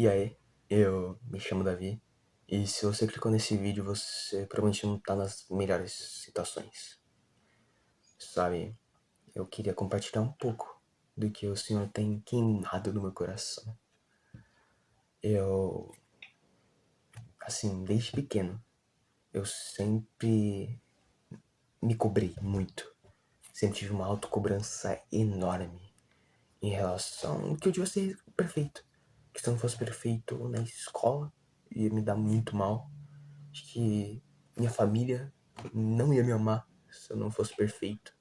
E aí, eu me chamo Davi, e se você clicou nesse vídeo, você provavelmente não tá nas melhores situações. Sabe, eu queria compartilhar um pouco do que o Senhor tem queimado no meu coração. Eu, assim, desde pequeno, eu sempre me cobrei muito. Sempre tive uma autocobrança enorme em relação ao que eu devia ser perfeito. Que se eu não fosse perfeito na escola, ia me dar muito mal. Acho que minha família não ia me amar se eu não fosse perfeito.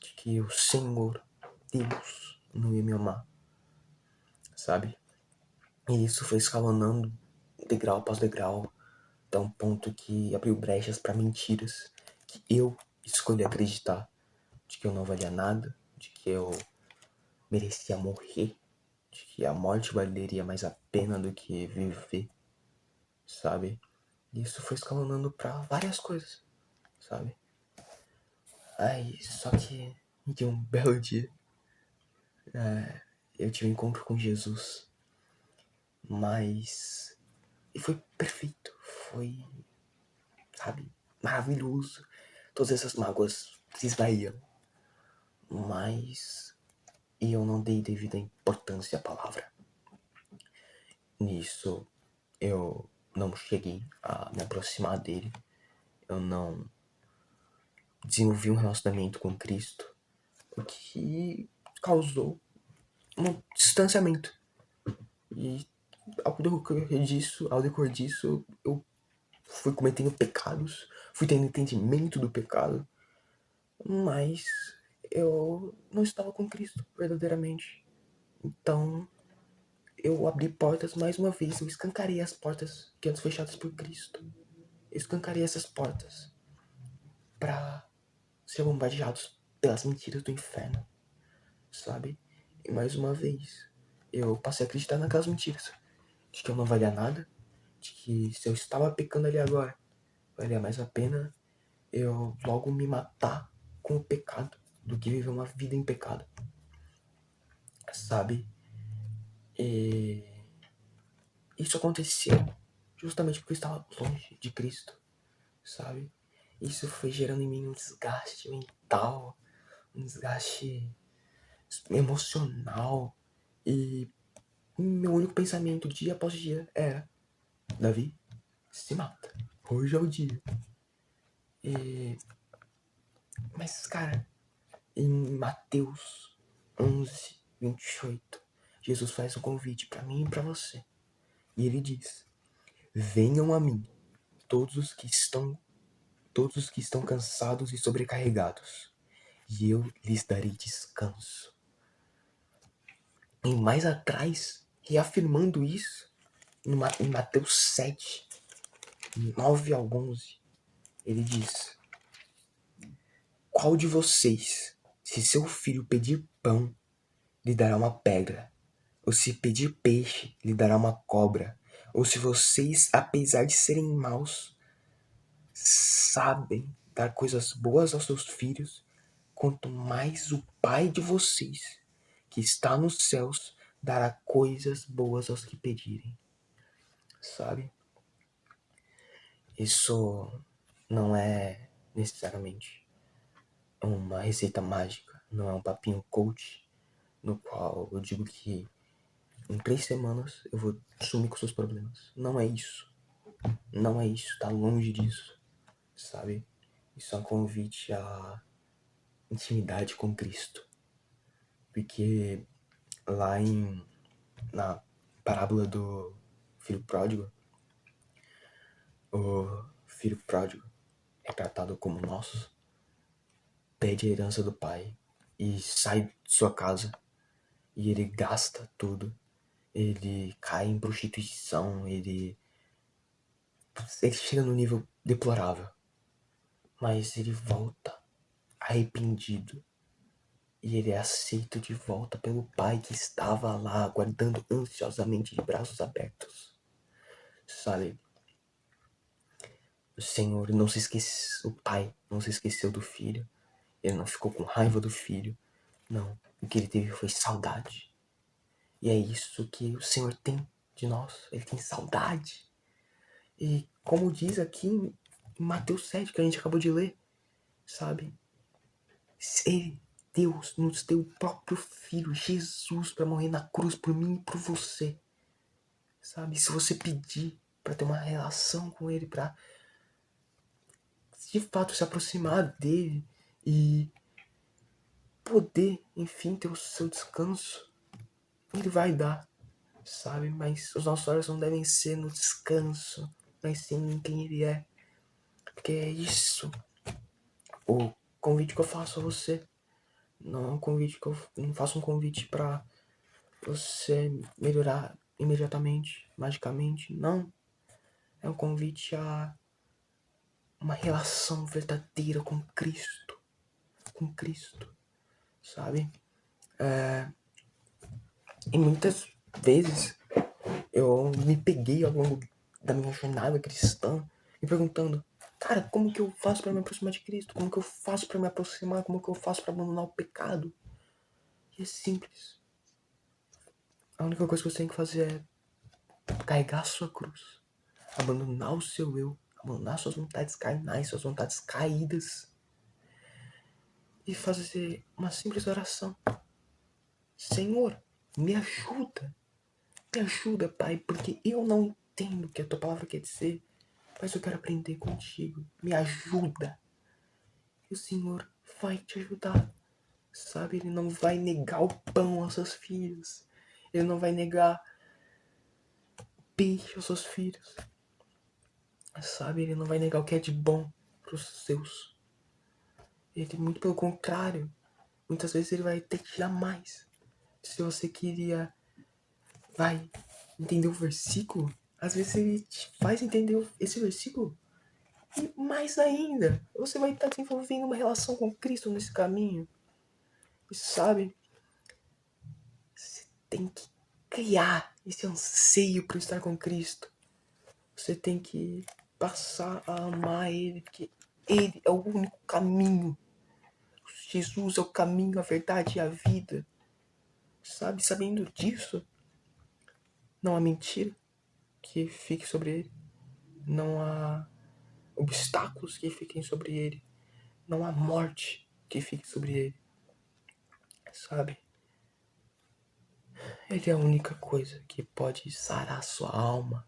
De que o Senhor, Deus, não ia me amar, sabe? E isso foi escalonando degrau após degrau, até um ponto que abriu brechas para mentiras que eu escolhi acreditar, de que eu não valia nada, de que eu merecia morrer, de que a morte valeria mais a pena do que viver, sabe? E isso foi escalonando para várias coisas, sabe? Aí, só que de um belo dia, eu tive um encontro com Jesus, mas e foi perfeito, foi, sabe, maravilhoso. Todas essas mágoas se esvaíam, mas eu não dei devida importância à palavra. Nisso, eu não cheguei a me aproximar dele, eu não desenvolvi um relacionamento com Cristo, o que causou um distanciamento. E ao decorrer disso, eu fui cometendo pecados, fui tendo entendimento do pecado, mas eu não estava com Cristo verdadeiramente. Então eu abri portas mais uma vez, eu escancarei as portas que antes fechadas por Cristo. Eu escancarei essas portas para ser bombardeados pelas mentiras do inferno, sabe? E mais uma vez, eu passei a acreditar naquelas mentiras, de que eu não valia nada, de que se eu estava pecando ali agora, valia mais a pena eu logo me matar com o pecado do que viver uma vida em pecado, sabe? E isso aconteceu justamente porque eu estava longe de Cristo, sabe? Isso foi gerando em mim um desgaste mental, um desgaste emocional, e meu único pensamento dia após dia era: Davi, se mata, hoje é o dia. E... Mas, cara, em Mateus 11:28, Jesus faz um convite para mim e para você. E ele diz: venham a mim, todos os que estão cansados e sobrecarregados, e eu lhes darei descanso. E mais atrás, reafirmando isso, em Mateus 7:9-11, ele diz: qual de vocês, se seu filho pedir pão, lhe dará uma pedra? Ou se pedir peixe, lhe dará uma cobra? Ou se vocês, apesar de serem maus, sabem dar coisas boas aos seus filhos, quanto mais o Pai de vocês, que está nos céus, dará coisas boas aos que pedirem. Sabe? Isso não é necessariamente uma receita mágica, não é um papinho coach no qual eu digo que em 3 semanas eu vou sumir com seus problemas. Não é isso. Não é isso, tá longe disso, sabe? Isso é um convite à intimidade com Cristo. Porque lá na parábola do filho pródigo, o filho pródigo, retratado como nosso, pede a herança do pai e sai de sua casa, e ele gasta tudo, ele cai em prostituição, ele chega num nível deplorável, mas ele volta arrependido, e ele é aceito de volta pelo pai que estava lá aguardando ansiosamente de braços abertos, sabe? O Senhor não se esqueceu, o pai não se esqueceu do filho, ele não ficou com raiva do filho, não. O que ele teve foi saudade. E é isso que o Senhor tem de nós, ele tem saudade. E como diz aqui em Mateus 7, que a gente acabou de ler, sabe? Ele, Deus, nos deu o próprio Filho, Jesus, para morrer na cruz por mim e por você. Sabe? Se você pedir para ter uma relação com ele, para de fato se aproximar dele e poder, enfim, ter o seu descanso, ele vai dar, sabe? Mas os nossos olhos não devem ser no descanso, mas sim em quem ele é. Porque é isso o convite que eu faço a você. Não é um convite que eu não faço um convite pra você melhorar imediatamente, magicamente. Não. É um convite a uma relação verdadeira com Cristo. Com Cristo. Sabe? E muitas vezes eu me peguei ao longo da minha jornada cristã me perguntando, cara, como que eu faço para me aproximar de Cristo? Como que eu faço para me aproximar? Como que eu faço para abandonar o pecado? E é simples. A única coisa que você tem que fazer é carregar a sua cruz, abandonar o seu eu, abandonar suas vontades carnais, suas vontades caídas e fazer uma simples oração. Senhor, me ajuda, Pai, porque eu não entendo o que a tua palavra quer dizer, mas eu quero aprender contigo. Me ajuda. E o Senhor vai te ajudar. Sabe, ele não vai negar o pão aos seus filhos. Ele não vai negar peixe aos seus filhos. Sabe, ele não vai negar o que é de bom para os seus. Ele, muito pelo contrário, muitas vezes ele vai até te dar mais. Se você queria, vai entender o versículo, às vezes ele te faz entender esse versículo. E mais ainda, você vai estar desenvolvendo uma relação com Cristo nesse caminho. E sabe, você tem que criar esse anseio por estar com Cristo. Você tem que passar a amar Ele, porque Ele é o único caminho. Jesus é o caminho, a verdade e a vida. Sabe, sabendo disso, não há mentira que fique sobre Ele. Não há obstáculos que fiquem sobre Ele. Não há morte que fique sobre Ele. Sabe? Ele é a única coisa que pode sarar a sua alma.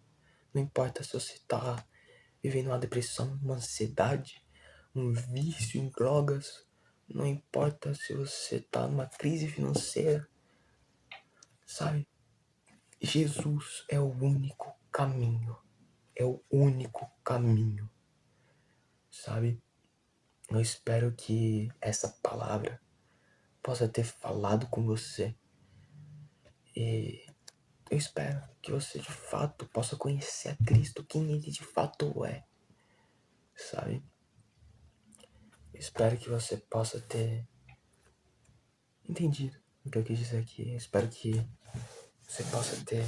Não importa se você está vivendo uma depressão, uma ansiedade, um vício em drogas. Não importa se você está numa crise financeira. Sabe? Jesus é o único caminho. É o único caminho. Sabe? Eu espero que essa palavra possa ter falado com você. E eu espero que você de fato possa conhecer a Cristo, quem Ele de fato é. Sabe? Eu espero que você possa ter entendido o que eu quis dizer aqui. Eu espero que você possa ter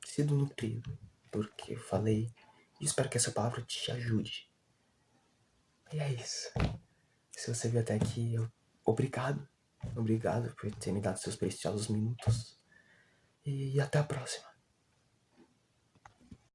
sido nutrido porque eu falei. E espero que essa palavra te ajude. E é isso. Se você veio até aqui, obrigado. Obrigado por ter me dado seus preciosos minutos. E até a próxima.